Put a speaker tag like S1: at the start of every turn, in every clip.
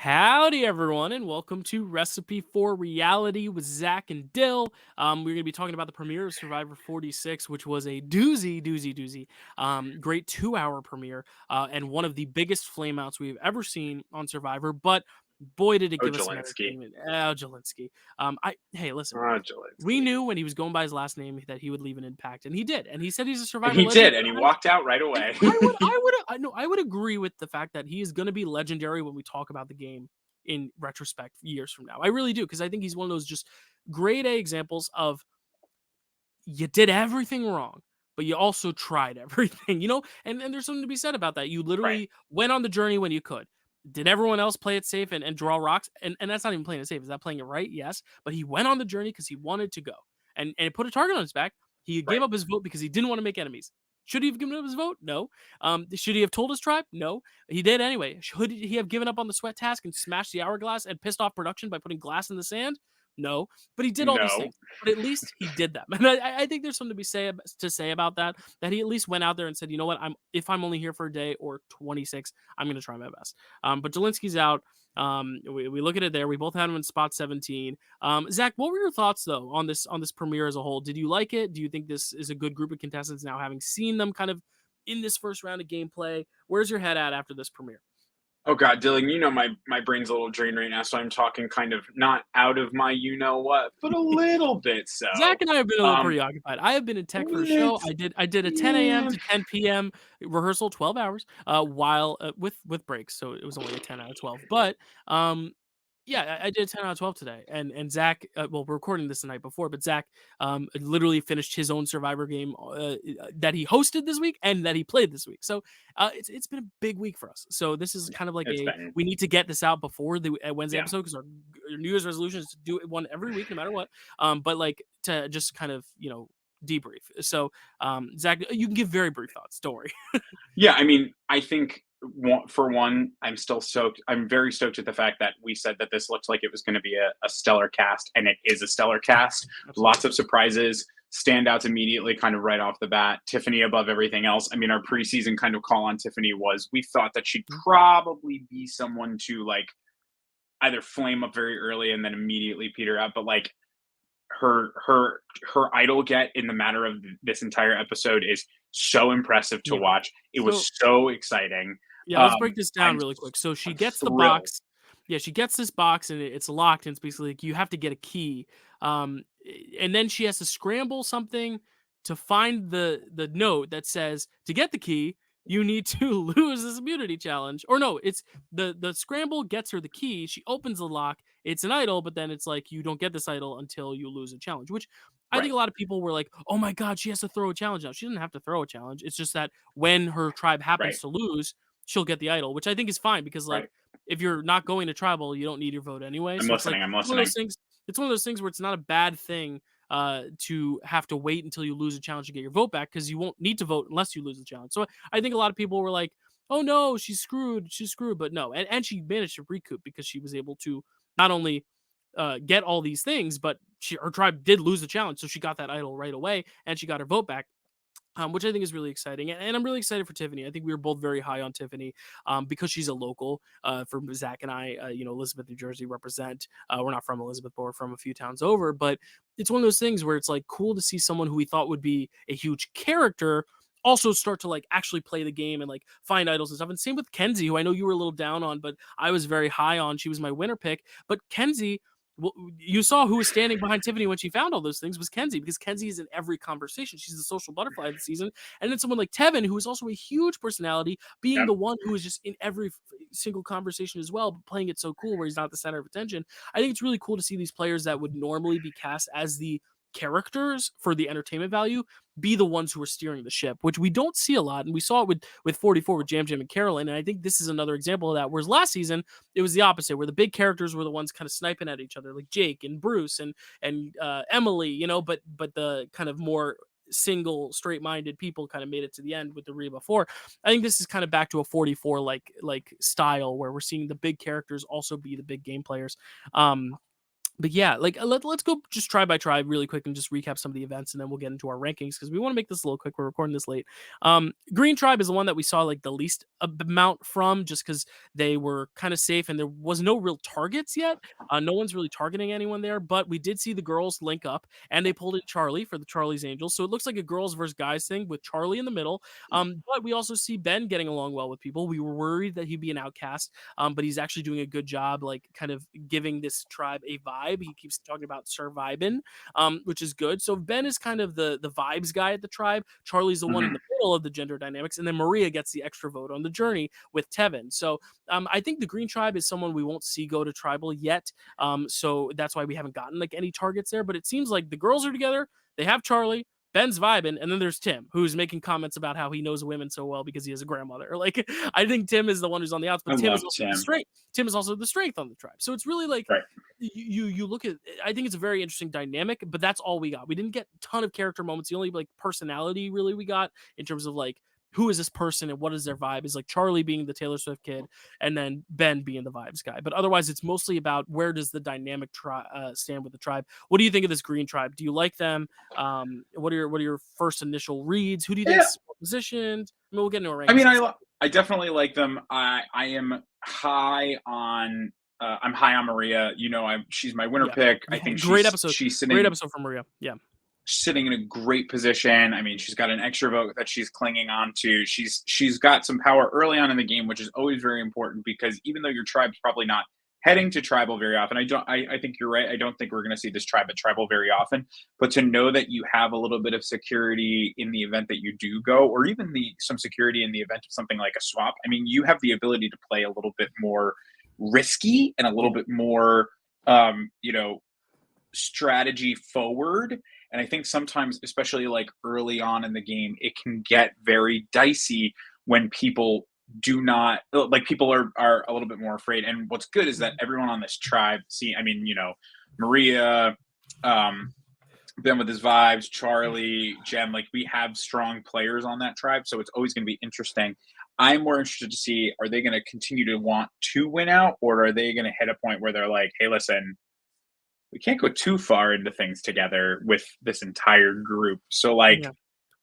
S1: Howdy, everyone, and welcome to Recipe for Reality with Zach and Dill. We're going to be talking about the premiere of Survivor 46, which was a doozy. Great 2-hour premiere, and one of the biggest flameouts we've ever seen on Survivor. But boy, did it
S2: Oh,
S1: give us some
S2: Jelinsky.
S1: entertainment. Jelinsky. Hey, listen,
S2: Oh,
S1: we
S2: Jelinsky.
S1: knew when he was going by his last name that he would leave an impact, and he did. And he said he's a
S2: And
S1: Survivor
S2: he
S1: legend.
S2: did, and he walked out right
S1: And
S2: away.
S1: I would agree with the fact that he is going to be legendary when we talk about the game in retrospect years from now. I really do, because I think he's one of those just grade A examples of you did everything wrong, but you also tried everything, and there's something to be said about that. You
S2: Right.
S1: literally went on the journey when you could. Did everyone else play it safe and draw rocks? And that's not even playing it safe. Is that playing it right? Yes. But he went on the journey because he wanted to go. And it put a target on his back. He gave
S2: Right.
S1: up his vote because he didn't want to make enemies. Should he have given up his vote? No. Should he have told his tribe? No. He did anyway. Should he have given up on the sweat task and smashed the hourglass and pissed off production by putting glass in the sand? No. But he did all these
S2: No.
S1: things. But at least he did them. And I think there's something to say about that. That he at least went out there and said, you know what, if I'm only here for a day or 26, I'm going to try my best. But Jelinsky's out. We look at it there. We both had him in spot 17. Zach, what were your thoughts though on this premiere as a whole? Did you like it? Do you think this is a good group of contestants now, having seen them kind of in this first round of gameplay? Where's your head at after this premiere?
S2: Oh God, Dylan, my brain's a little drained right now, so I'm talking kind of not out of my you know what, but a little bit so.
S1: Zach and I have been a little
S2: Um,
S1: preoccupied. I have been in
S2: I
S1: tech for a
S2: mean
S1: show.
S2: it's
S1: I did a 10 a.m.
S2: yeah.
S1: to 10 p.m. rehearsal, 12 hours, while with breaks, so it was only a 10 out of 12. But yeah, I did a 10 out of 12 today. And Zach, well, we're recording this the night before, but Zach literally finished his own Survivor game that he hosted this week and that he played this week. So it's been a big week for us. So this is kind of like
S2: It's been
S1: we need to get this out before the Wednesday
S2: yeah.
S1: episode, because our New Year's resolution is to do one every week, no matter what. But like to just kind of debrief. So Zach, you can give very brief thoughts. Don't worry.
S2: Yeah, I mean, I think for one, I'm still stoked. I'm very stoked at the fact that we said that this looks like it was going to be a stellar cast, and it is a stellar cast.
S1: Absolutely.
S2: Lots of surprises, standouts immediately, kind of right off the bat. Tiffany above everything else. I mean, our preseason kind of call on Tiffany was we thought that she'd probably be someone to like either flame up very early and then immediately peter out, but like her idol get in the matter of this entire episode is so impressive to
S1: Yeah.
S2: watch. It
S1: So
S2: was so exciting.
S1: yeah, let's break this down
S2: I'm
S1: really quick. So she
S2: I'm
S1: gets the
S2: thrilled.
S1: box. Yeah, she gets this box and it's locked, and it's basically like you have to get a key. And then she has to scramble something to find the note that says to get the key, you need to lose this immunity challenge. Or no, it's the scramble gets her the key. She opens the lock. It's an idol, but then it's like you don't get this idol until you lose a challenge, which I think
S2: Right,
S1: a lot of people were like, "Oh my god, she has to throw a challenge now." She doesn't have to throw a challenge. It's just that when her tribe happens
S2: right,
S1: to lose, she'll get the idol, which I think is fine, because like
S2: right.
S1: if you're not going to tribal, you don't need your vote anyway.
S2: I'm
S1: So it's like
S2: listening. I'm
S1: one of those
S2: listening.
S1: things. It's one of those things where it's not a bad thing to have to wait until you lose a challenge to get your vote back, because you won't need to vote unless you lose the challenge. So I think a lot of people were like, "Oh no, she's screwed," but no, and she managed to recoup because she was able to not only get all these things, but her tribe did lose the challenge, so she got that idol right away, and she got her vote back, which I think is really exciting. And I'm really excited for Tiffany. I think we were both very high on Tiffany because she's a local. For Zach and I, Elizabeth, New Jersey represent. We're not from Elizabeth, but we're from a few towns over. But it's one of those things where it's like cool to see someone who we thought would be a huge character also start to like actually play the game and like find idols and stuff. And same with Kenzie, who I know you were a little down on, but I was very high on. She was my winner pick. But Kenzie, well, you saw who was standing behind Tiffany when she found all those things was Kenzie, because Kenzie is in every conversation. She's the social butterfly of the season. And then someone like Tevin, who is also a huge personality, being
S2: Yep.
S1: the one who is just in every single conversation as well, but playing it so cool where he's not the center of attention. I think it's really cool to see these players that would normally be cast as the characters for the entertainment value be the ones who are steering the ship, which we don't see a lot. And we saw it with 44 with Jam Jam and Carolyn. And I think this is another example of that. Whereas last season, it was the opposite, where the big characters were the ones kind of sniping at each other, like Jake and Bruce and Emily, but the kind of more single straight-minded people kind of made it to the end with the Reba 4. I think this is kind of back to a 44 like style, where we're seeing the big characters also be the big game players. But yeah, like let's go just tribe by tribe really quick and just recap some of the events, and then we'll get into our rankings because we want to make this a little quick. We're recording this late. Green tribe is the one that we saw like the least amount from, just because they were kind of safe and there was no real targets yet. No one's really targeting anyone there, but we did see the girls link up and they pulled in Charlie for the Charlie's Angels, so it looks like a girls versus guys thing with Charlie in the middle. But we also see Ben getting along well with people. We were worried that he'd be an outcast, but he's actually doing a good job, like kind of giving this tribe a vibe. He keeps talking about surviving, which is good. So Ben is kind of the vibes guy at the tribe. Charlie's the one in
S2: Mhm.
S1: the middle of the gender dynamics, and then Maria gets the extra vote on the journey with Tevin. So I think the Green Tribe is someone we won't see go to tribal yet. So that's why we haven't gotten like any targets there. But it seems like the girls are together. They have Charlie. Ben's vibing, and then there's Tim, who's making comments about how he knows women so well because he has a grandmother. Like, I think Tim is the one who's on the outs,
S2: I
S1: but Tim is
S2: love
S1: also the
S2: Tim.
S1: strength. Tim is also the strength on the tribe. So it's really like
S2: Right.
S1: you look at. I think it's a very interesting dynamic, but that's all we got. We didn't get a ton of character moments. The only like personality really we got in terms of like who is this person and what is their vibe is like Charlie being the Taylor Swift kid and then Ben being the vibes guy. But otherwise, it's mostly about where does the dynamic stand with the tribe. What do you think of this Green Tribe? Do you like them? What are your first initial reads? Who do you
S2: Yeah.
S1: think's positioned? I mean, we'll get into our
S2: I
S1: rankings
S2: mean,
S1: in a second.
S2: I definitely like them. I am high on I'm high on Maria. She's my winner
S1: Yeah,
S2: pick. I
S1: yeah,
S2: think
S1: great episode.
S2: she's
S1: Great
S2: sitting
S1: episode from Maria. Yeah,
S2: sitting in a great position. I mean, she's got an extra vote that she's clinging on to. She's got some power early on in the game, which is always very important because even though your tribe's probably not heading to tribal very often, I think you're right. I don't think we're going to see this tribe at tribal very often. But to know that you have a little bit of security in the event that you do go, or even the some security in the event of something like a swap. I mean, you have the ability to play a little bit more risky and a little
S1: yeah,
S2: bit more, um, you know, strategy forward. And I think sometimes, especially like early on in the game, it can get very dicey when people do not like people are a little bit more afraid. And what's good is that
S1: mhm,
S2: everyone on this tribe see, I mean, Maria, um, Ben with his vibes, Charlie, Jem, like we have strong players on that tribe, so it's always going to be interesting. I'm more interested to see are they going to continue to want to win out, or are they going to hit a point where they're like, hey, listen, we can't go too far into things together with this entire group. So like,
S1: yeah,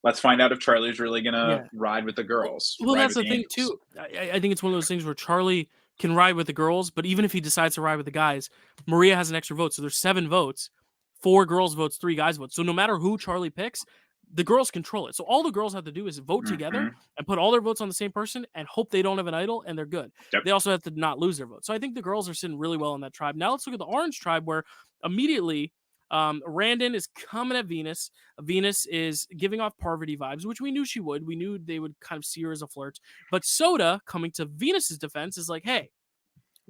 S2: let's find out if Charlie's really gonna
S1: yeah.
S2: ride with the
S1: Well,
S2: girls,
S1: well,
S2: ride
S1: that's
S2: with
S1: the
S2: the
S1: thing
S2: angels.
S1: too. I think it's one of those things where Charlie can ride with the girls, but even if he decides to ride with the guys, Maria has an extra vote. So there's 7 votes, 4 girls votes, 3 guys votes. So no matter who Charlie picks, the girls control it. So all the girls have to do is vote together
S2: Hmm.
S1: and put all their votes on the same person and hope they don't have an idol and they're good.
S2: Yep.
S1: They also have to not lose their vote. So I think the girls are sitting really well in that tribe. Now let's look at the orange tribe where immediately Randen is coming at Venus. Venus is giving off Parvati vibes, which we knew she would. We knew they would kind of see her as a flirt. But Soda, coming to Venus's defense, is like, hey,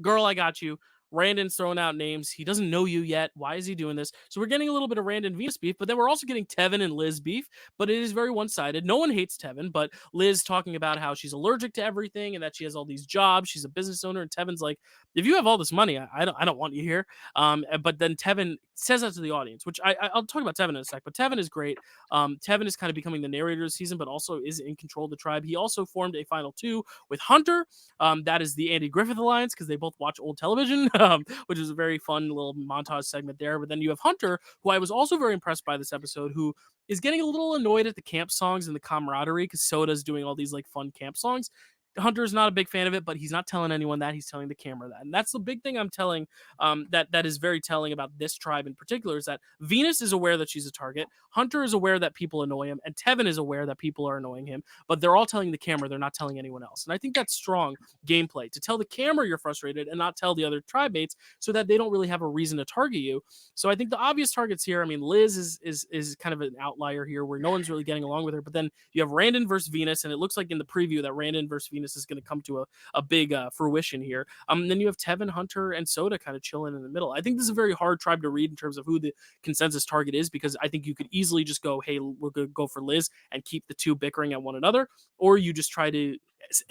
S1: girl, I got you. Randon's throwing out names. He doesn't know you yet. Why is he doing this? So we're getting a little bit of Randon Venus beef, but then we're also getting Tevin and Liz beef, but it is very one sided. No one hates Tevin, but Liz talking about how she's allergic to everything and that she has all these jobs. She's a business owner. And Tevin's like, if you have all this money, I don't want you here. But then Tevin says that to the audience, which I'll talk about Tevin in a sec, but Tevin is great. Tevin is kind of becoming the narrator this season, but also is in control of the tribe. He also formed a final two with Hunter. That is the Andy Griffith alliance because they both watch old television, which is a very fun little montage segment there. But then you have Hunter, who I was also very impressed by this episode, who is getting a little annoyed at the camp songs and the camaraderie because Soda's doing all these like fun camp songs. Hunter's not a big fan of it, but he's not telling anyone that. He's telling the camera that, and that's the big thing I'm telling. That is very telling about this tribe in particular is that Venus is aware that she's a target. Hunter is aware that people annoy him, and Tevin is aware that people are annoying him. But they're all telling the camera; they're not telling anyone else. And I think that's strong gameplay to tell the camera you're frustrated and not tell the other tribe mates, so that they don't really have a reason to target you. So I think the obvious targets here. I mean, Liz is kind of an outlier here, where no one's really getting along with her. But then you have Randon versus Venus, and it looks like in the preview that Randon versus Venus is going to come to a big fruition here. Then you have Tevin, Hunter, and Soda kind of chilling in the middle. I think this is a very hard tribe to read in terms of who the consensus target is because I think you could easily just go, hey, we're going to go for Liz and keep the two bickering at one another, or you just try to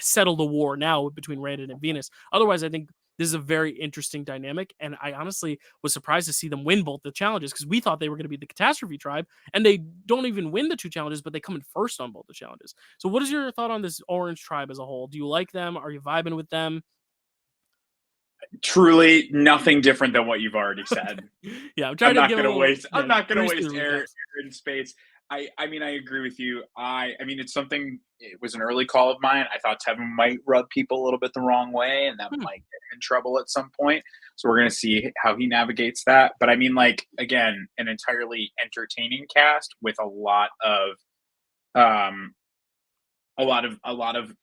S1: settle the war now between Randon and Venus. Otherwise, I think this is a very interesting dynamic, and I honestly was surprised to see them win both the challenges because we thought they were going to be the catastrophe tribe, and they don't even win the 2 challenges, but they come in first on both the challenges. So, what is your thought on this orange tribe as a whole? Do you like them? Are you vibing with them?
S2: Truly nothing different than what you've already said.
S1: Yeah, I'm trying to give a little
S2: I'm not gonna
S1: grease to
S2: waste
S1: the
S2: air
S1: recaps.
S2: in space. I mean, I agree with you. I mean, it's something. It was an early call of mine. I thought Tevin might rub people a little bit the wrong way, and that
S1: Hmm,
S2: might get him in trouble at some point. So we're gonna see how he navigates that. But I mean, like again, an entirely entertaining cast with um, a lot of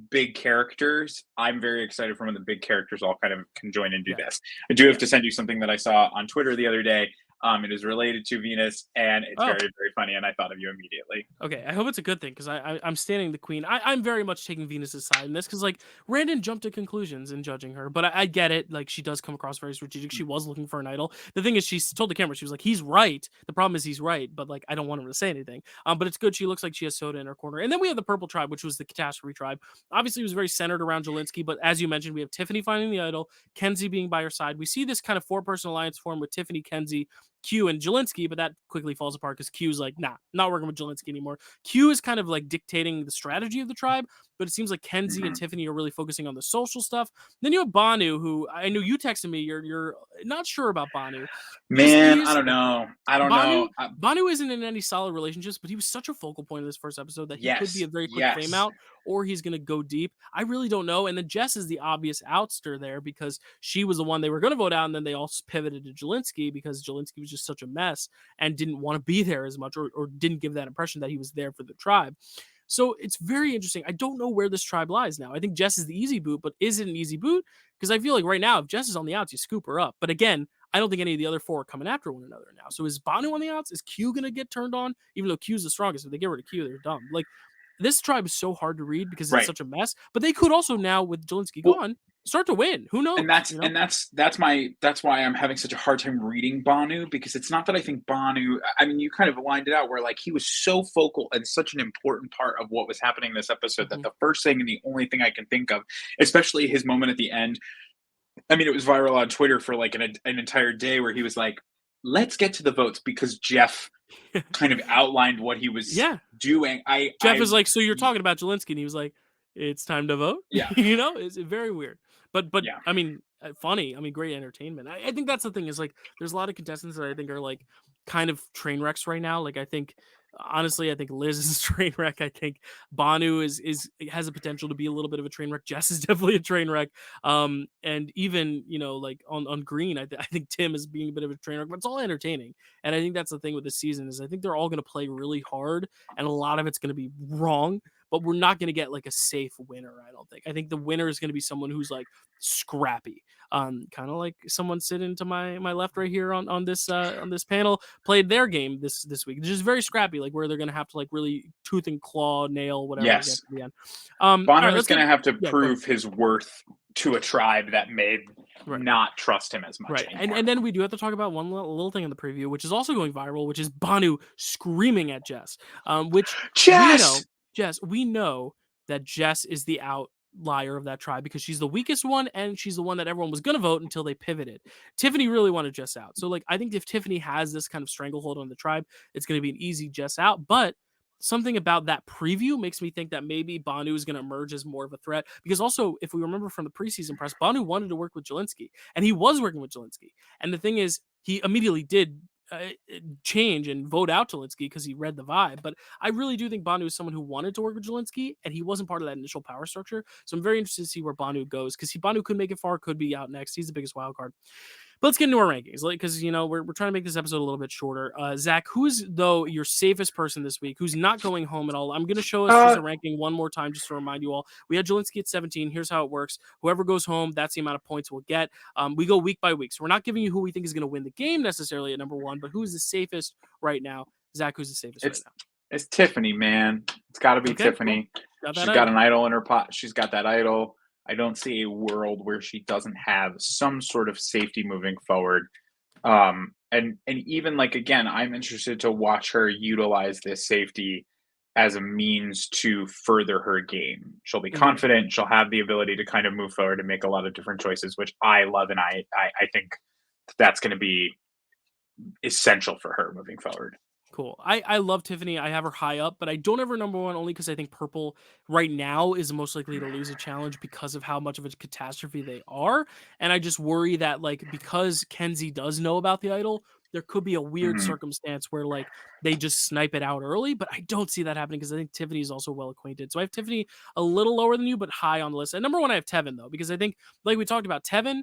S2: big characters. I'm very excited for when the big characters all kind of can join and do
S1: yeah,
S2: this. I do have
S1: yeah.
S2: to send you something that I saw on Twitter the other day. It is related to Venus, and it's
S1: Oh,
S2: very, very funny. And I thought of you immediately.
S1: okay, I hope it's a good thing because I'm standing the queen. I'm very much taking Venus's side in this because like Randon jumped to conclusions in judging her, but I get it. Like she does come across very strategic. She was looking for an idol. The thing is, she told the camera she was like, "He's right." The problem is he's right, but like I don't want him to say anything. But it's good. She looks like she has soda in her corner. And then we have the purple tribe, which was the catastrophe tribe. Obviously, it was very centered around Jelinsky, but as you mentioned, we have Tiffany finding the idol, Kenzie being by her side. We see this kind of four-person alliance form with Tiffany, Kenzie, Q, and Jelinsky, but that quickly falls apart because Q's like, nah, not working with Jelinsky anymore. Q is kind of like dictating the strategy of the tribe, but it seems like Kenzie and
S2: Mhm.
S1: Tiffany are really focusing on the social stuff. Then you have Banu, who I know you texted me. You're not sure about Banu.
S2: Man,
S1: He
S2: I
S1: is
S2: don't know. I don't know.
S1: Banu. Banu isn't in any solid relationships, but he was such a focal point in this first episode that he could be
S2: Yes,
S1: a very quick fame
S2: yes.
S1: out, or he's gonna go deep. I really don't know. And then Jess is the obvious outster there because she was the one they were gonna vote out, and then they all pivoted to Jelinsky because Jelinsky was just such a mess and didn't want to be there as much, or didn't give that impression that he was there for the tribe. So it's very interesting. I don't know where this tribe lies now. I think Jess is the easy boot, but is it an easy boot? Because I feel like right now, if Jess is on the outs, you scoop her up. But again, I don't think any of the other four are coming after one another now. So is Banu on the outs? Is Q gonna get turned on? Even though Q's the strongest, if they get rid of Q, they're dumb. Like this tribe is so hard to read because it's
S2: Right.
S1: such a mess. But they could also now, with Jelinsky
S2: Well,
S1: gone, start to win. Who
S2: and
S1: knows? You know?
S2: that's why I'm having such a hard time reading Banu, because it's not that I think Banu. I mean, you kind of lined it out where like he was so focal and such an important part of what was happening in this episode that
S1: Mhm.
S2: the first thing and the only thing I can think of, especially his moment at the end. I mean, it was viral on Twitter for like an entire day where he was like, "Let's get to the votes," because Jeff kind of outlined what he was
S1: Yeah.
S2: doing.
S1: Jeff is like, so you're talking about Jelinsky, and he was like, it's time to vote.
S2: Yeah,
S1: You know, it's very weird. But
S2: yeah.
S1: I mean, funny. I mean, great entertainment. I think that's the thing is like, there's a lot of contestants that I think are like kind of train wrecks right now. Like I think. Honestly, I think Liz is a train wreck. I think Banu is has a potential to be a little bit of a train wreck. Jess is definitely a train wreck. And even like on Green, I think Tim is being a bit of a train wreck, but it's all entertaining. And I think that's the thing with this season is I think they're all going to play really hard and a lot of it's going to be wrong, but we're not going to get like a safe winner. I don't think. I think the winner is going to be someone who's like scrappy, kind of like someone sitting to my left right here on this panel played their game this week, just very scrappy, like where they're going to have to like really tooth and claw, nail whatever to get
S2: Yes,
S1: to the end. All
S2: Banu
S1: right,
S2: is
S1: let's
S2: going
S1: get
S2: to have to
S1: yeah, go ahead.
S2: prove his worth to a tribe that may
S1: Right.
S2: not trust him as much
S1: Right, and
S2: anymore.
S1: and then we do have to talk about one little thing in the preview, which is also going viral, which is Banu screaming at Jess, which we know,
S2: Jess!
S1: Jess, we know that Jess is the outlier of that tribe because she's the weakest one, and she's the one that everyone was gonna vote until they pivoted. Tiffany really wanted Jess out, so like I think if Tiffany has this kind of stranglehold on the tribe, it's gonna be an easy Jess out, but. Something about that preview makes me think that maybe Banu is going to emerge as more of a threat. Because also, if we remember from the preseason press, Banu wanted to work with Jelinsky and he was working with Jelinsky. And the thing is, he immediately did change and vote out Jelinsky because he read the vibe. But I really do think Banu is someone who wanted to work with Jelinsky, and he wasn't part of that initial power structure. So I'm very interested to see where Banu goes because Banu could make it far, could be out next. He's the biggest wild card. But let's get into our rankings, like because we're trying to make this episode a little bit shorter. Zach, who's though your safest person this week? Who's not going home at all? I'm going to show us just
S2: Uh,
S1: a ranking one more time, just to remind you all. We had Jelinsky at 17. Here's how it works: whoever goes home, that's the amount of points we'll get. We go week by week, so we're not giving you who we think is going to win the game necessarily at number one, but who's the safest right now? Zach, who's the safest right
S2: it's it's Tiffany, man. It's got to
S1: now?
S2: be
S1: Okay, cool.
S2: Tiffany.
S1: Got that
S2: She's got
S1: idol.
S2: an idol in her pot. She's got that idol. I don't see a world where she doesn't have some sort of safety moving forward. And even like again, I'm interested to watch her utilize this safety as a means to further her game. She'll be
S1: Mhm.
S2: confident. She'll have the ability to kind of move forward and make a lot of different choices, which I love, and I think that's going to be essential for her moving forward.
S1: Cool. I love Tiffany. I have her high up, but I don't have her number one only because I think Purple right now is most likely to lose a challenge because of how much of a catastrophe they are. And I just worry that like because Kenzie does know about the idol, there could be a weird
S2: Mhm,
S1: circumstance where like they just snipe it out early. But I don't see that happening because I think Tiffany is also well acquainted. So I have Tiffany a little lower than you, but high on the list. And number one, I have Tevin though, because I think like we talked about, Tevin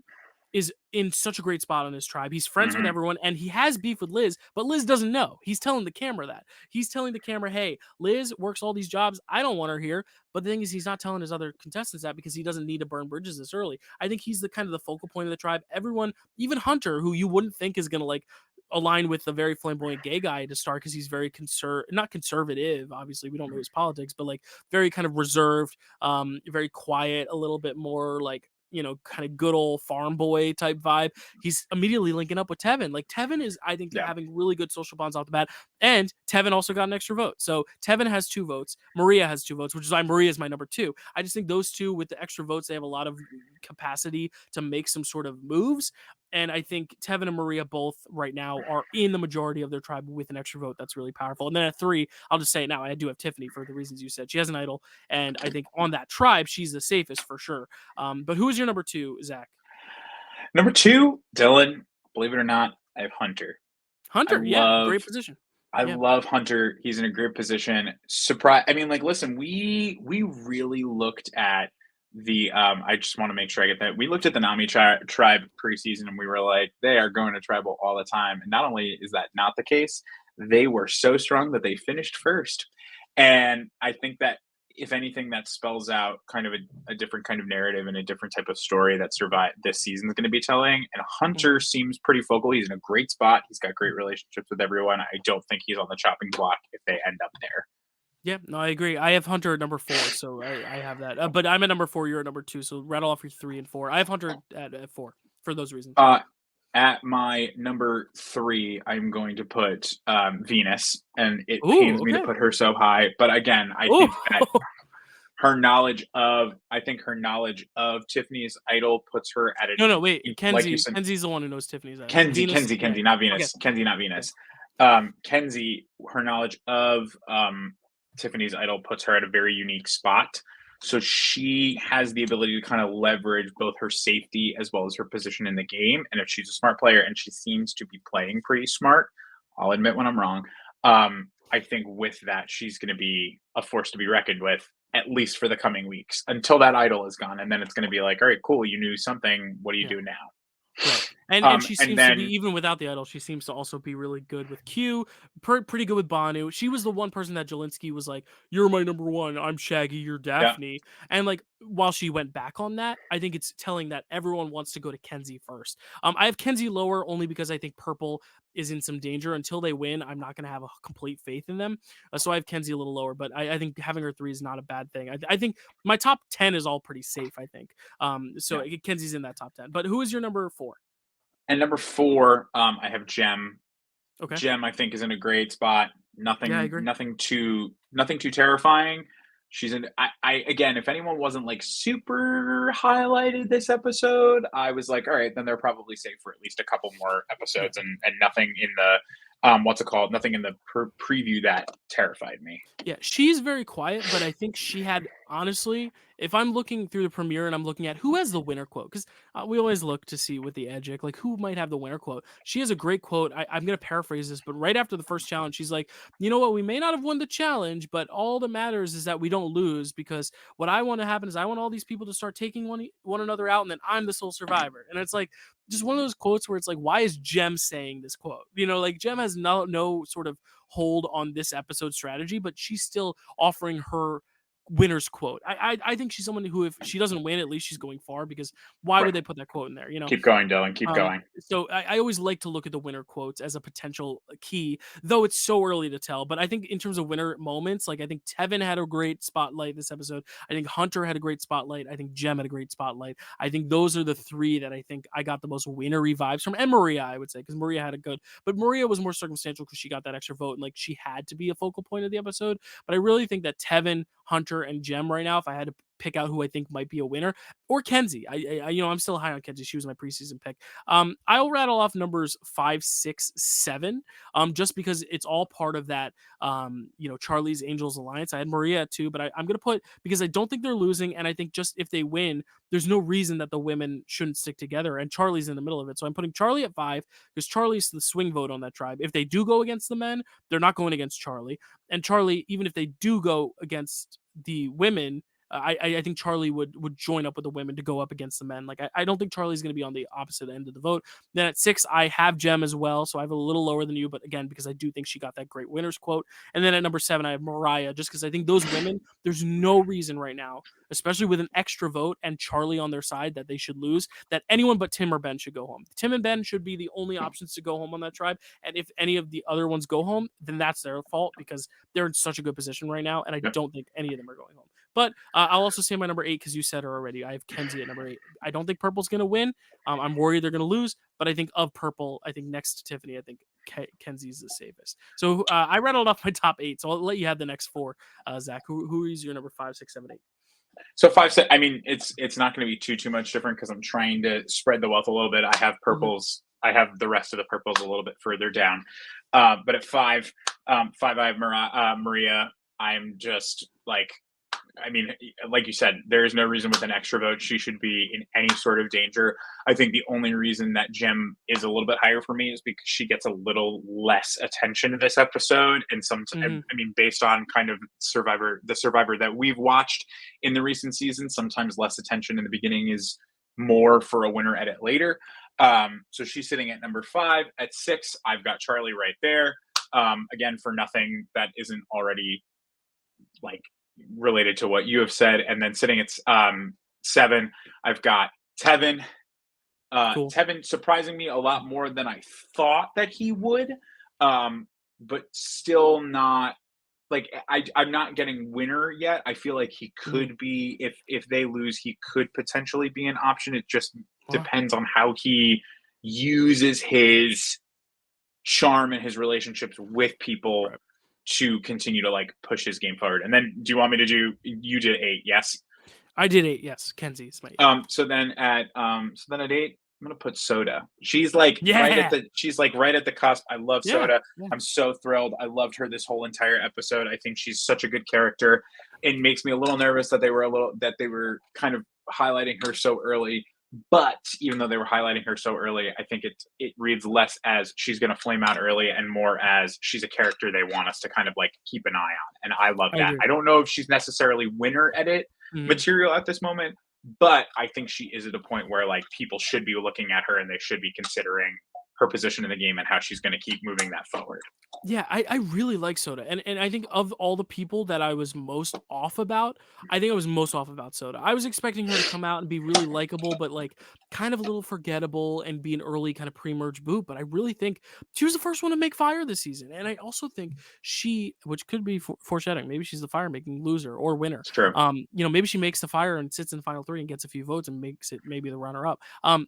S1: is in such a great spot on his tribe. He's friends with
S2: mhm,
S1: everyone and he has beef with Liz, but Liz doesn't know. He's telling the camera that. He's telling the camera, hey, Liz works all these jobs. I don't want her here. But the thing is, he's not telling his other contestants that because he doesn't need to burn bridges this early. I think he's the kind of the focal point of the tribe. Everyone, even Hunter, who you wouldn't think is going to like align with the very flamboyant gay guy to start because he's very not conservative. Obviously, we don't know
S2: mhm.
S1: his politics, but like very kind of reserved, very quiet, a little bit more like kind of good old farm boy type vibe. He's immediately linking up with Tevin. Like Tevin is, I think,
S2: Yeah.
S1: having really good social bonds off the bat. And Tevin also got an extra vote. So Tevin has 2 votes. Maria has 2 votes, which is why Maria is my number two. I just think those two with the extra votes, they have a lot of capacity to make some sort of moves. And I think Tevin and Maria both right now are in the majority of their tribe with an extra vote. That's really powerful. And then at 3, I'll just say it now. I do have Tiffany for the reasons you said. She has an idol, and I think on that tribe, she's the safest for sure. But who is your number two, Zach?
S2: Number 2, Dylan, believe it or not, I have Hunter. I
S1: Hunter, yeah,
S2: love
S1: great position.
S2: I
S1: Yeah.
S2: love Hunter. He's in a great position. Surprise! I mean, like, listen, we really looked at the. I just want to make sure I get that. We looked at the Nami tribe preseason, and we were like, they are going to tribal all the time. And not only is that not the case, they were so strong that they finished first. And I think that if anything, that spells out kind of a different kind of narrative and a different type of story that survive this season is going to be telling. And
S1: Mhm.
S2: Hunter seems pretty focal. He's in a great spot. He's got
S1: Mhm.
S2: great relationships with everyone. I don't think he's on the chopping block if they end up there.
S1: Yeah, no, I agree. I have Hunter at number 4, so I have that. But I'm at number 4, you're at number 2, so rattle off your 3 and 4. I have Hunter at 4 for those reasons.
S2: Uh, at my number 3, I'm going to put Venus, and it
S1: Ooh,
S2: pains me to
S1: okay.
S2: put her so high. But again,
S1: Ooh.
S2: I think her knowledge of Tiffany's idol puts her at
S1: No,
S2: an,
S1: no, wait.
S2: like you
S1: Kenzie
S2: said,
S1: Kenzie's the one who knows Tiffany's idol.
S2: Kenzie,
S1: Venus,
S2: Kenzie,
S1: yeah.
S2: Kenzie, not
S1: Okay.
S2: Venus. Kenzie, not
S1: Okay.
S2: Venus. Kenzie, her knowledge of Tiffany's idol puts her at a very unique spot. So she has the ability to kind of leverage both her safety as well as her position in the game. And if she's a smart player, and she seems to be playing pretty smart, I'll admit when I'm wrong. I think with that, she's going to be a force to be reckoned with, at least for the coming weeks until that idol is gone. And then it's going to be like, all right, cool, you knew something. What do you
S1: Yeah.
S2: do now?
S1: Right. And she
S2: And
S1: seems to be
S2: then,
S1: even without the idol, she seems to also be really good with Q, pretty good with Banu. She was the one person that Jelinsky was like, "You're my number one. I'm Shaggy. You're
S2: yeah,
S1: Daphne." And like while she went back on that, I think it's telling that everyone wants to go to Kenzie first. I have Kenzie lower only because I think Purple is in some danger. Until they win, I'm not going to have a complete faith in them. So I have Kenzie a little lower, but I think having her 3 is not a bad thing. I think my top 10 is all pretty safe. I think. So
S2: yeah.
S1: Kenzie's in that top 10. But who is your number 4?
S2: And number 4, I have Gem.
S1: Okay.
S2: Gem, I think, is in a great spot.
S1: Yeah, I
S2: Nothing,
S1: agree.
S2: nothing too terrifying. She's in. I again, if anyone wasn't like super highlighted this episode, I was like, all right, then they're probably safe for at least a couple more
S1: Yeah.
S2: episodes, and nothing in the what's it called? Nothing in the preview that terrified me.
S1: Yeah, she's very quiet, but I think she had honestly, if I'm looking through the premiere and I'm looking at who has the winner quote, because we always look to see with the edgic, like who might have the winner quote. She has a great quote. I'm gonna paraphrase this, but right after the first challenge, she's like, "You know what? We may not have won the challenge, but all that matters is that we don't lose. Because what I want to happen is I want all these people to start taking one another out, and then I'm the sole survivor." And it's like just one of those quotes where it's like, why is Jem saying this quote? Like Jem has no sort of hold on this episode strategy, but she's still offering her winner's quote. I think she's someone who, if she doesn't win, at least she's going far, because why would
S2: Right.
S1: they put that quote in there?
S2: Keep going, Dylan. Keep going.
S1: So I always like to look at the winner quotes as a potential key, though it's so early to tell. But I think in terms of winner moments, like I think Tevin had a great spotlight this episode. I think Hunter had a great spotlight. I think Jem had a great spotlight. I think those are the 3 that I think I got the most winnery vibes from. And Maria, I would say, because Maria had a good, but Maria was more circumstantial because she got that extra vote and like she had to be a focal point of the episode. But I really think that Tevin, Hunter, and Jem right now, if I had to pick out who I think might be a winner, or Kenzie. I'm still high on Kenzie. She was my preseason pick. I'll rattle off numbers 5, 6, 7, just because it's all part of that, Charlie's Angels alliance. I had Maria at 2, but I'm going to put, because I don't think they're losing, and I think just if they win, there's no reason that the women shouldn't stick together, and Charlie's in the middle of it. So I'm putting Charlie at 5 because Charlie's the swing vote on that tribe. If they do go against the men, they're not going against Charlie. And Charlie, even if they do go against the women, I think Charlie would join up with the women to go up against the men. Like, I don't think Charlie's going to be on the opposite end of the vote. Then at 6, I have Jem as well, so I have a little lower than you, but again, because I do think she got that great winners quote. And then at number 7, I have Mariah, just because I think those women, there's no reason right now, especially with an extra vote and Charlie on their side, that they should lose, that anyone but Tim or Ben should go home. Tim and Ben should be the only options to go home on that tribe. And if any of the other ones go home, then that's their fault, because they're in such a good position right now, and I don't think any of them are going home. But I'll also say my number 8, because you said her already. I have Kenzie at number 8. I don't think Purple's going to win. I'm worried they're going to lose, but I think of Purple, I think next to Tiffany, I think Kenzie's the safest. So I rattled off my top 8, so I'll let you have the next 4. Zach, who is your number 5, 6, 7, 8?
S2: So 5, 6. I mean, it's not going to be too much different, because I'm trying to spread the wealth a little bit. I have Purples. I have the rest of the Purples a little bit further down. But at 5, I have Maria. I'm just like, I mean, like you said, there is no reason with an extra vote she should be in any sort of danger. I think the only reason that Jem is a little bit higher for me is because she gets a little less attention this episode. And I mean, based on kind of the Survivor that we've watched in the recent seasons, sometimes less attention in the beginning is more for a winner edit later. So she's sitting at number 5. At 6, I've got Charlie right there. Again, for nothing that isn't already like related to what you have said. And then sitting at 7, I've got Tevin.
S1: Cool.
S2: Tevin surprising me a lot more than I thought that he would, but still not like I'm not getting winner yet. I feel like he could be, if they lose, he could potentially be an option. It just depends on how he uses his charm and his relationships with people to continue to like push his game forward. And then do you want me to you did 8, yes?
S1: I did 8, yes. Kenzie's my 8.
S2: So then at 8, I'm gonna put Soda. She's like right at the cusp. I love Soda. Yeah. I'm so thrilled. I loved her this whole entire episode. I think she's such a good character. It makes me a little nervous that they were kind of highlighting her so early. But even though they were highlighting her so early, I think it reads less as she's going to flame out early and more as she's a character they want us to kind of like keep an eye on. And I love that. I don't know if she's necessarily winner edit material at this moment, but I think she is at a point where like people should be looking at her and they should be considering her position in the game and how she's going to keep moving that forward.
S1: Yeah, I really like Soda. And I think of all the people that I was most off about, I think I was most off about Soda. I was expecting her to come out and be really likable, but like kind of a little forgettable and be an early kind of pre-merge boot. But I really think she was the first one to make fire this season. And I also think which could be foreshadowing, maybe she's the fire making loser or winner.
S2: It's true.
S1: Maybe she makes the fire and sits in final 3 and gets a few votes and makes it maybe the runner up,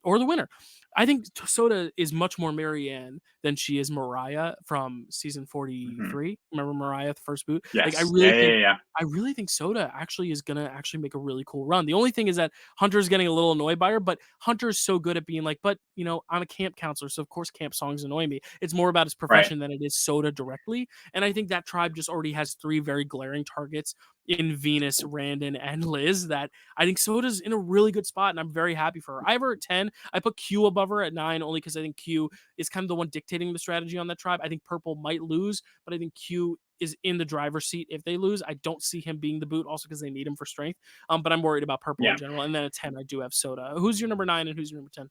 S1: or the winner. I think Soda is much more Marianne than she is Mariah from season 43. Remember Mariah, the first boot?
S2: Yes.
S1: Like I really think Soda actually is gonna make a really cool run. The only thing is that Hunter's getting a little annoyed by her, but Hunter's so good at being like, but I'm a camp counselor, so of course camp songs annoy me. It's more about his profession than it is Soda directly. And I think that tribe just already has 3 very glaring targets in Venus, Randen, and Liz, that I think Soda's in a really good spot, and I'm very happy for her. I have her at 10. I put Q above her at 9 only because I think Q is kind of the one dictating the strategy on that tribe. I think Purple might lose, but I think Q is in the driver's seat if they lose. I don't see him being the boot, also because they need him for strength. But I'm worried about Purple in general. And then at 10, I do have Soda. Who's your number 9 and who's your number 10?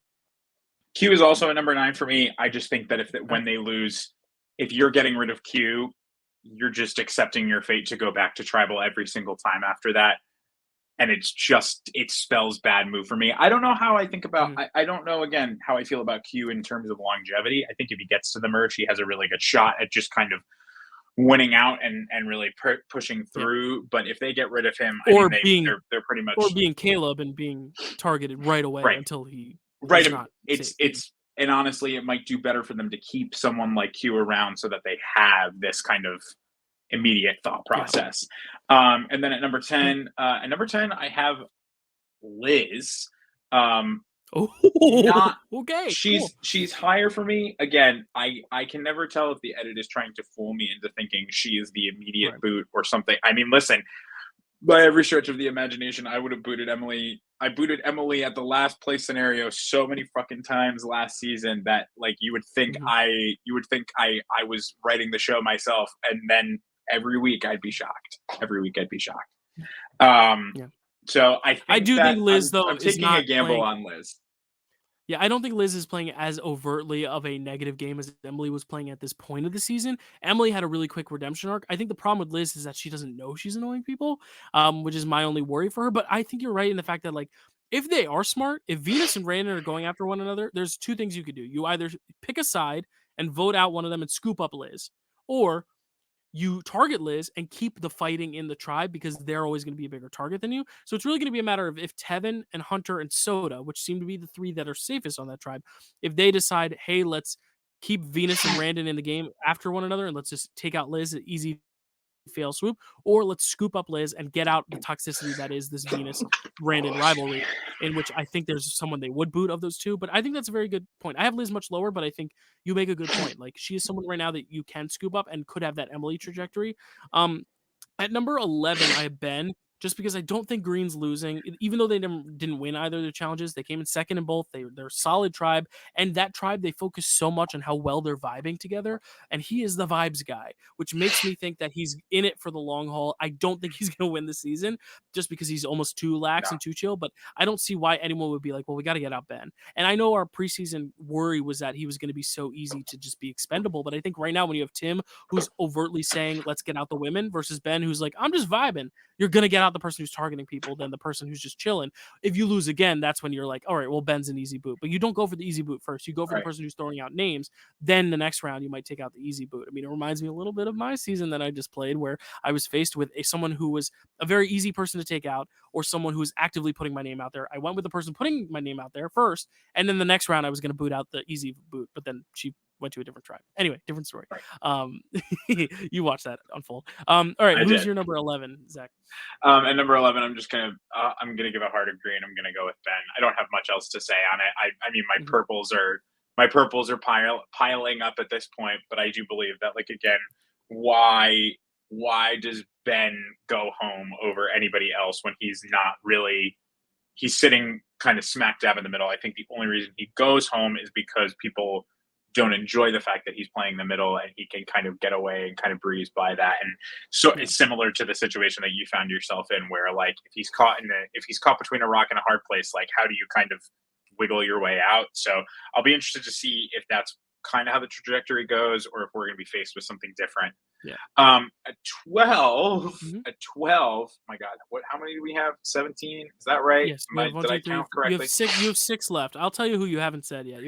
S2: Q is also a number 9 for me. I just think that when they lose, if you're getting rid of Q, you're just accepting your fate to go back to tribal every single time after that. And it spells bad move for me. I don't know how I think about, I don't know, again, how I feel about Q in terms of longevity. I think if he gets to the merge, he has a really good shot at just kind of winning out and really pushing through. But if they get rid of him, they're pretty much,
S1: or being Caleb and being targeted right away until he
S2: and honestly, it might do better for them to keep someone like Q around so that they have this kind of immediate thought
S1: Yeah.
S2: process. And then at number 10, I have Liz. Um,
S1: Oh,
S2: not
S1: okay, cool.
S2: she's higher for me. Again, I can never tell if the edit is trying to fool me into thinking she is the immediate
S1: Right.
S2: boot or something. I mean, listen, by every stretch of the imagination, I would have booted Emily. I booted Emily at the last place scenario so many fucking times last season that like
S1: Mhm.
S2: you would think I was writing the show myself, and then every week I'd be shocked. Every week I'd be shocked. Um,
S1: Yeah.
S2: so I
S1: I
S2: think
S1: do
S2: that
S1: think Liz, though,
S2: I'm
S1: is
S2: taking a
S1: not
S2: gamble
S1: playing.
S2: on Liz.
S1: Yeah, I don't think Liz is playing as overtly of a negative game as Emily was playing at this point of the season. Emily had a really quick redemption arc. I think the problem with Liz is that she doesn't know she's annoying people, which is my only worry for her. But I think you're right in the fact that, like, if they are smart, if Venus and Randon are going after one another, there's two things you could do. You either pick a side and vote out one of them and scoop up Liz, or you target Liz and keep the fighting in the tribe because they're always going to be a bigger target than you. So it's really going to be a matter of if Tevin and Hunter and Soda, which seem to be the three that are safest on that tribe, if they decide, hey, let's keep Venus and Randon in the game after one another and let's just take out Liz, easy fail swoop, or let's scoop up Liz and get out the toxicity that is this Venus Randon rivalry, in which I think there's someone they would boot of those two. But I think that's a very good point. I have Liz much lower, but I think you make a good point. Like she is someone right now that you can scoop up and could have that Emily trajectory. Um, at number 11, I have Ben, just because I don't think Green's losing. Even though they didn't win either of their challenges, they came in second in both. They're a solid tribe, and that tribe they focus so much on how well they're vibing together. And he is the vibes guy, which makes me think that he's in it for the long haul. I don't think he's going to win the season just because he's almost too lax
S2: No,
S1: and too chill. But I don't see why anyone would be like, "Well, we got to get out Ben." And I know our preseason worry was that he was going to be so easy to just be expendable, but I think right now when you have Tim who's overtly saying, let's get out the women versus Ben who's like, I'm just vibing. You're going to get out the person who's targeting people than the person who's just chilling. If you lose again, that's when you're like, all right, well, Ben's an easy boot. But you don't go for the easy boot first. You go for the
S2: right.
S1: person who's throwing out names. Then the next round, you might take out the easy boot. I mean, it reminds me a little bit of my season that I just played where I was faced with someone who was a very easy person to take out or someone who was actively putting my name out there. I went with the person putting my name out there first. And then the next round, I was going to boot out the easy boot. But then she went to a different tribe. Anyway, different story.
S2: Right.
S1: You watch that unfold. All right,
S2: I
S1: who's
S2: did.
S1: your number 11, Zach?
S2: At number 11, I'm gonna give a heart of green. I'm gonna go with Ben. I don't have much else to say on it. I mean,
S1: Mhm.
S2: my purples are piling up at this point, but I do believe that, like, again, why why does Ben go home over anybody else when he's not really he's sitting kind of smack dab in the middle. I think the only reason he goes home is because people don't enjoy the fact that he's playing the middle and he can kind of get away and kind of breeze by that. And so
S1: Yeah.
S2: it's similar to the situation that you found yourself in where like if he's caught between a rock and a hard place, like how do you kind of wiggle your way out? So I'll be interested to see if that's kind of how the trajectory goes or if we're going to be faced with something different.
S1: Yeah.
S2: At 12,
S1: Mhm.
S2: at 12, my God, how many do we have? 17? Is that right?
S1: Yes, you have one,
S2: Did I
S1: two, three.
S2: count
S1: You have
S2: correctly?
S1: six. You have six left. I'll tell you who you haven't said yet.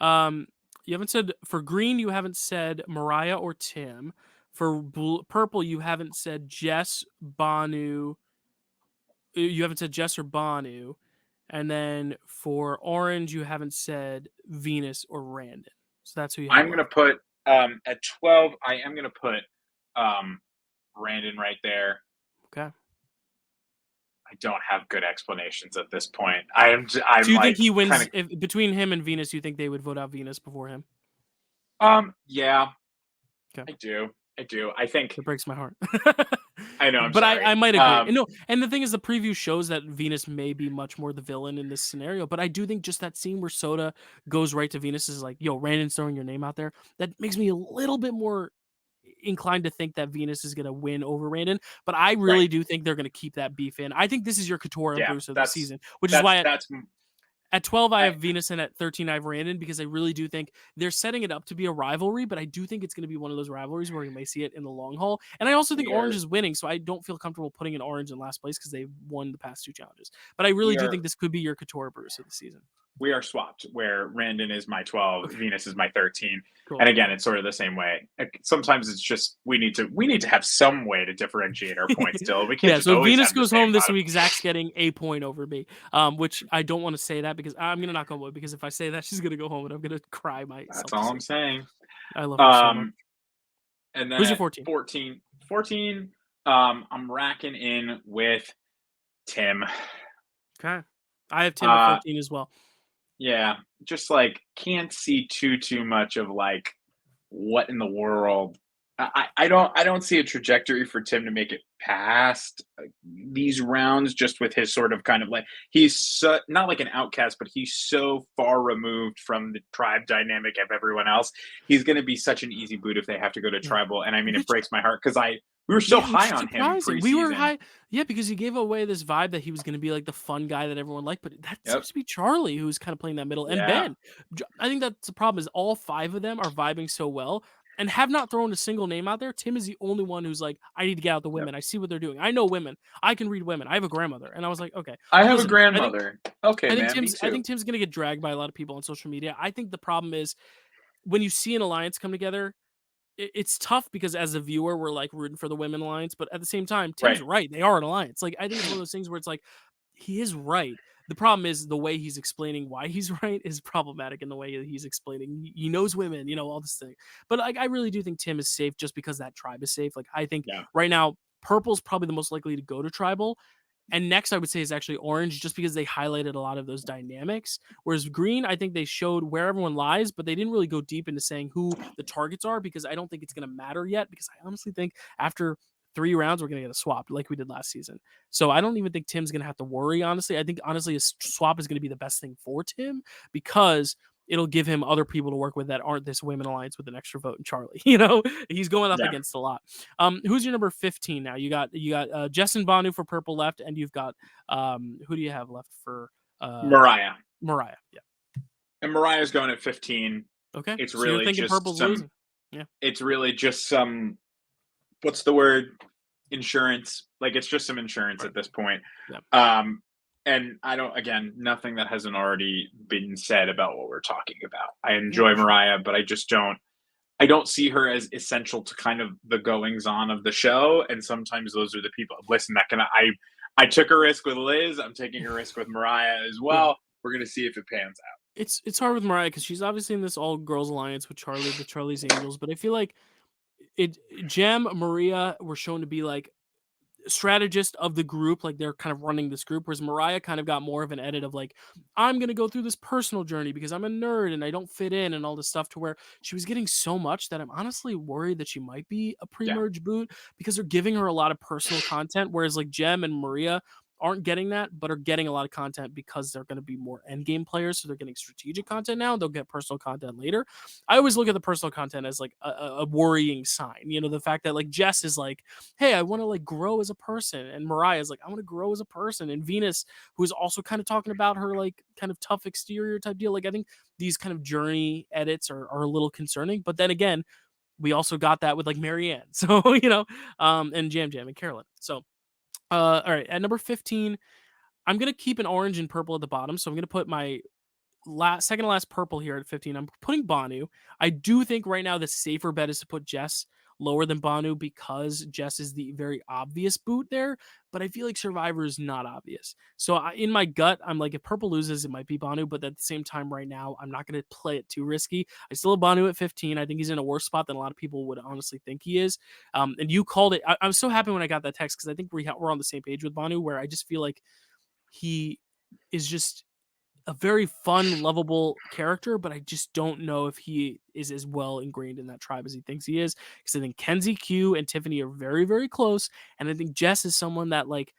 S1: Um, you haven't said for green. You haven't said Mariah or Tim. For purple, you haven't said Jess, Banu. You haven't said Jess or Banu, and then for orange, you haven't said Venus or Randon. So that's who you have
S2: I'm going to
S1: left.
S2: put, at 12, I am going to put um, Randon right there.
S1: Okay.
S2: I don't have good explanations at this point.
S1: So
S2: I'm
S1: you think
S2: like
S1: he
S2: kind
S1: wins
S2: of,
S1: if between him and Venus? You think they would vote out Venus before him?
S2: yeah,
S1: Okay.
S2: I do. I do. I think,
S1: That breaks my heart.
S2: I know, I'm
S1: But
S2: sorry.
S1: I might agree. And no, and the thing is the preview shows that Venus may be much more the villain in this scenario, but I do think just that scene where Soda goes right to Venus is like, "Yo, Randon's throwing your name out there." That makes me a little bit more inclined to think that Venus is going to win over Randon, but I
S2: Right.
S1: really do think they're going to keep that beef in. I think this is your Katora and
S2: Yeah.
S1: Bruce of the season, which is
S2: That's,
S1: why
S2: that's,
S1: at 12, I
S2: I,
S1: have Venus, and at 13, I have Randon because I really do think they're setting it up to be a rivalry, but I do think it's going to be one of those rivalries where you may see it in the long haul. And I also think
S2: we
S1: Orange
S2: are,
S1: is winning, so I don't feel comfortable putting an Orange in last place because they've won the past two challenges. But I really
S2: we
S1: do
S2: are,
S1: think this could be your Katora Bruce of the season.
S2: we are swapped where Randon is my 12,
S1: Okay,
S2: Venus is my 13.
S1: cool.
S2: And again, it's sort of the same way. Sometimes it's just we need to have some way to differentiate our points still. We can't
S1: Yeah,
S2: just
S1: so
S2: always
S1: Venus
S2: have the
S1: goes
S2: same
S1: home this
S2: amount of
S1: week. Zach's getting a point over me, which I don't want to say that because I'm going to knock on wood because if I say that, she's going to go home and I'm going to cry
S2: that's
S1: myself to
S2: all I'm
S1: sleep.
S2: saying.
S1: I love her so much.
S2: Um And then
S1: Who's your
S2: at
S1: 14?
S2: 14, I'm racking in with Tim.
S1: Okay. I have Tim at
S2: Uh,
S1: 14 as well.
S2: yeah, just like can't see too much of like what in the world. I don't see a trajectory for Tim to make it past these rounds just with his sort of kind of like he's not like an outcast, but he's so far removed from the tribe dynamic of everyone else. He's going to be such an easy boot if they have to go to
S1: Yeah.
S2: tribal. And I mean, it
S1: Which
S2: breaks my heart because we were so
S1: Yeah, which
S2: high
S1: is
S2: on him
S1: surprising. We were
S2: preseason.
S1: high, yeah, because he gave away this vibe that he was gonna be, like, the fun guy that everyone liked, but that
S2: Yep.
S1: seems to be Charlie who's kinda playing that middle, and
S2: Yeah.
S1: Ben. I think that's the problem is all 5 of them are vibing so well and have not thrown a single name out there. Tim is the only one who's like, "I need to get out the
S2: Yep.
S1: women. I see what they're doing. I know women. I can read women. I have a grandmother." And I was like, "Okay."
S2: I have a
S1: Listen, I think
S2: grandmother. Okay,
S1: I think
S2: man. Me
S1: Tim's I
S2: too.
S1: think Tim's gonna get dragged by a lot of people on social media. I think the problem is when you see an alliance come together, it's tough because as a viewer, we're like rooting for the women alliance, but at the same time, Tim's
S2: Right.
S1: right. They are an alliance. Like I think it's one of those things where it's like he is right. The problem is the way he's explaining why he's right is problematic in the way that he's explaining. He knows women, all this thing. But like I really do think Tim is safe just because that tribe is safe. Like I think
S2: Yeah.
S1: right now, Purple's probably the most likely to go to tribal. And next, I would say is actually orange, just because they highlighted a lot of those dynamics. Whereas green, I think they showed where everyone lies, but they didn't really go deep into saying who the targets are because I don't think it's going to matter yet. Because I honestly think after 3 rounds, we're going to get a swap like we did last season. So I don't even think Tim's going to have to worry, honestly. I think, honestly, a swap is going to be the best thing for Tim because it'll give him other people to work with that aren't this women alliance with an extra vote in Charlie. He's going up
S2: Yeah.
S1: against a lot. Who's your number 15 now? You got Jess and Banu for purple left, and you've got who do you have left for
S2: Mariah.
S1: Mariah? Yeah.
S2: And Mariah's going at 15.
S1: Okay.
S2: It's
S1: So you're
S2: really
S1: thinking
S2: just
S1: purple's
S2: some
S1: losing? Yeah.
S2: it's really just some what's the word? Insurance. Like it's just some insurance
S1: Right.
S2: at this point.
S1: Yeah.
S2: And I don't again, nothing that hasn't already been said about what we're talking about. I
S1: Yeah.
S2: enjoy
S1: For sure.
S2: Mariah, but I don't see her as essential to kind of the goings on of the show. And sometimes those are the people. Listen, I took a risk with Liz. I'm taking a risk with Mariah as
S1: Yeah.
S2: well. We're gonna see if it pans out.
S1: It's hard with Mariah because she's obviously in this all girls alliance with Charlie, the Charlie's Angels, but I feel like it Jem, Maria were shown to be like strategist of the group, like they're kind of running this group, whereas Mariah kind of got more of an edit of like, I'm gonna go through this personal journey because I'm a nerd and I don't fit in and all this stuff to where she was getting so much that I'm honestly worried that she might be a
S2: Yeah.
S1: pre-merge boot because they're giving her a lot of personal content, whereas like Jem and Maria aren't getting that, but are getting a lot of content because they're going to be more end game players. So they're getting strategic content now. They'll get personal content later. I always look at the personal content as like a worrying sign. The fact that like Jess is like, hey, I want to like grow as a person. And Mariah's like, I want to grow as a person. And Venus, who's also kind of talking about her like kind of tough exterior type deal. Like I think these kind of journey edits are a little concerning. But then again, we also got that with like Marianne. So, and Jam Jam and Carolyn. So all right, at number 15, I'm gonna keep an orange and purple at the bottom. So I'm gonna put my second to last purple here at 15. I'm putting Banu. I do think right now the safer bet is to put Jess lower than Banu because Jess is the very obvious boot there, but I feel like Survivor is not obvious. So in my gut, I'm like, if purple loses, it might be Banu, but at the same time, right now, I'm not going to play it too risky. I still have Banu at 15. I think he's in a worse spot than a lot of people would honestly think he is. And you called it. I'm so happy when I got that text because I think we're on the same page with Banu, where I just feel like he is just a very fun, lovable character, but I just don't know if he is as well ingrained in that tribe as he thinks he is. Because I think Kenzie, Q, and Tiffany are very, very close. And I think Jess is someone that, like,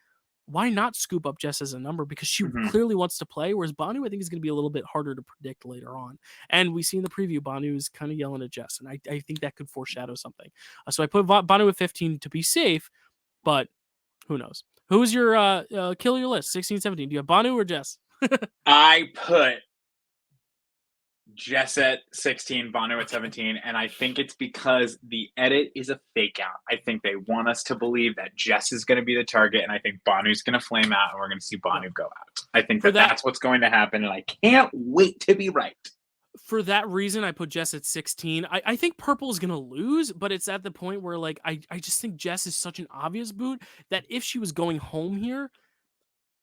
S1: why not scoop up Jess as a number? Because she
S2: Mhm.
S1: clearly wants to play. Whereas Banu, I think, is going to be a little bit harder to predict later on. And we see in the preview, Banu is kind of yelling at Jess. And I think that could foreshadow something. So I put Banu at 15 to be safe, but who knows? Who's your kill your list? 16, 17. Do you have Banu or Jess?
S2: I put Jess at 16, Bono at 17, and I think it's because the edit is a fake out. I think they want us to believe that Jess is going to be the target, and I think Bonu's going to flame out, and we're going to see
S1: Yeah.
S2: Bonu go out. I think
S1: For
S2: that
S1: that
S2: that's what's going to happen, and I can't wait to be right.
S1: for that reason, I put Jess at 16. I think Purple is gonna lose, but it's at the point where like I just think Jess is such an obvious boot that if she was going home here,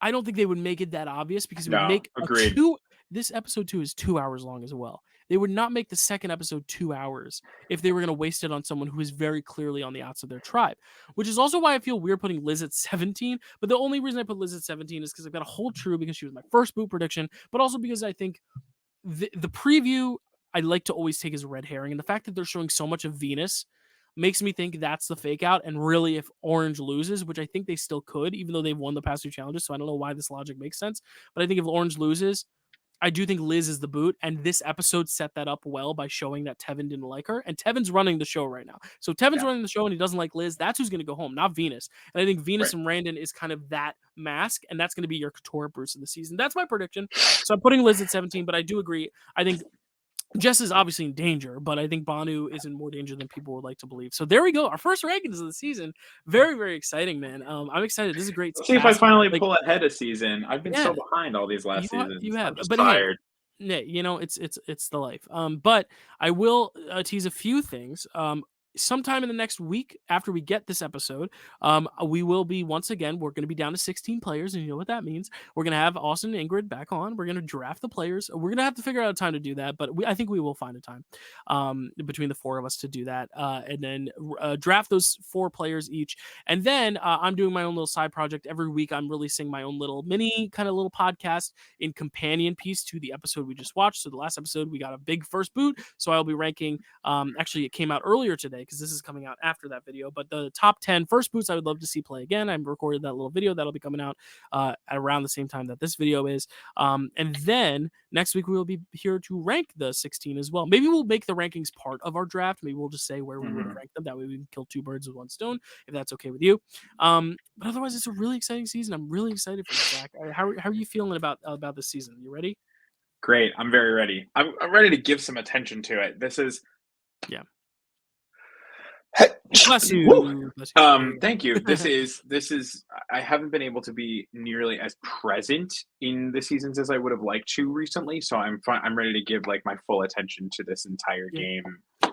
S1: I don't think they would make it that obvious because it would
S2: No,
S1: make a
S2: agreed.
S1: two. This episode 2 is 2 hours long as well. they would not make the second episode 2 hours if they were going to waste it on someone who is very clearly on the outs of their tribe, which is also why I feel weird putting Liz at 17. But the only reason I put Liz at 17 is because I've got a hold true because she was my first boot prediction, but also because I think the preview I like to always take as a red herring, and the fact that they're showing so much of Venus makes me think that's the fake out. And really, if Orange loses, which I think they still could, even though they've won the past 2 challenges, so I don't know why this logic makes sense, but I think if Orange loses, I do think Liz is the boot, and this episode set that up well by showing that Tevin didn't like her, and Tevin's running the show right now. So Tevin's
S2: Yeah.
S1: running the show, and he doesn't like Liz. That's who's going to go home, not Venus. And I think Venus
S2: Right.
S1: and Randen is kind of that mask, and that's going to be your Couture Bruce of the season. That's my prediction. So I'm putting Liz at 17, but I do agree. I think Jess is obviously in danger, but I think Banu is in more danger than people would like to believe. So there we go. Our first rankings of the season. Very, very exciting, man. I'm excited. This is a great
S2: Let's see if I
S1: cast.
S2: finally
S1: Like,
S2: pull ahead a season. I've been
S1: yeah,
S2: so behind all these last
S1: you
S2: seasons.
S1: have,
S2: I'm just
S1: but hey,
S2: tired.
S1: yeah, it's the life. But I will tease a few things. Sometime in the next week after we get this episode, we will be once again. We're going to be down to 16 players, and you know what that means. We're going to have Austin and Ingrid back on. We're going to draft the players. We're going to have to figure out a time to do that, but I think we will find a time between the 4 of us to do that, and then draft those 4 players each. And then I'm doing my own little side project every week. I'm releasing my own little mini kind of little podcast in companion piece to the episode we just watched. So the last episode we got a big first boot, so I'll be ranking. Actually, it came out earlier today because this is coming out after that video. But the top 10 first boots I would love to see play again. I recorded that little video that'll be coming out at around the same time that this video is. And then next week we will be here to rank the 16 as well. Maybe we'll make the rankings part of our draft. Maybe we'll just say where we would have ranked them. That way we can kill 2 birds with 1 stone, if that's okay with you. But otherwise, it's a really exciting season. I'm really excited for this, Zach. How are you feeling about this season? You ready?
S2: Great. I'm very ready. I'm ready to give some attention to it. This is
S1: Yeah. Bless you. Bless you.
S2: Thank you. This is I haven't been able to be nearly as present in the seasons as I would have liked to recently, so I'm ready to give like my full attention to this entire game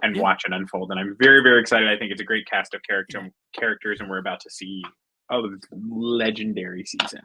S2: and watch it unfold. And I'm very, very excited. I think it's a great cast of characters, and we're about to see a legendary season.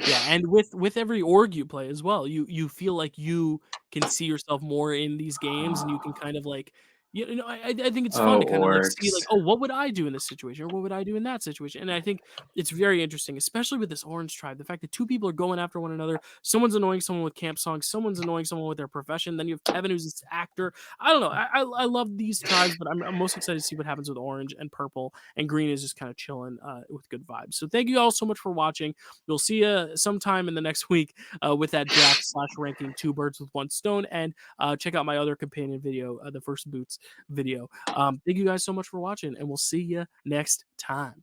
S1: Yeah, and with every org you play as well, you feel like you can see yourself more in these games, and you can kind of like, I think it's fun to kind of like see like,
S2: Orcs.
S1: oh, what would I do in this situation, or what would I do in that situation? And I think it's very interesting, especially with this Orange tribe, the fact that 2 people are going after one another. Someone's annoying someone with camp songs, someone's annoying someone with their profession. Then you have Kevin, who's this actor. I don't know. I love these tribes, but I'm most excited to see what happens with Orange and Purple, and Green is just kind of chilling with good vibes. So thank you all so much for watching. We'll see you sometime in the next week with that draft / ranking 2 birds with 1 stone, and check out my other companion video, the first boots video. Thank you guys so much for watching, and we'll see you next time.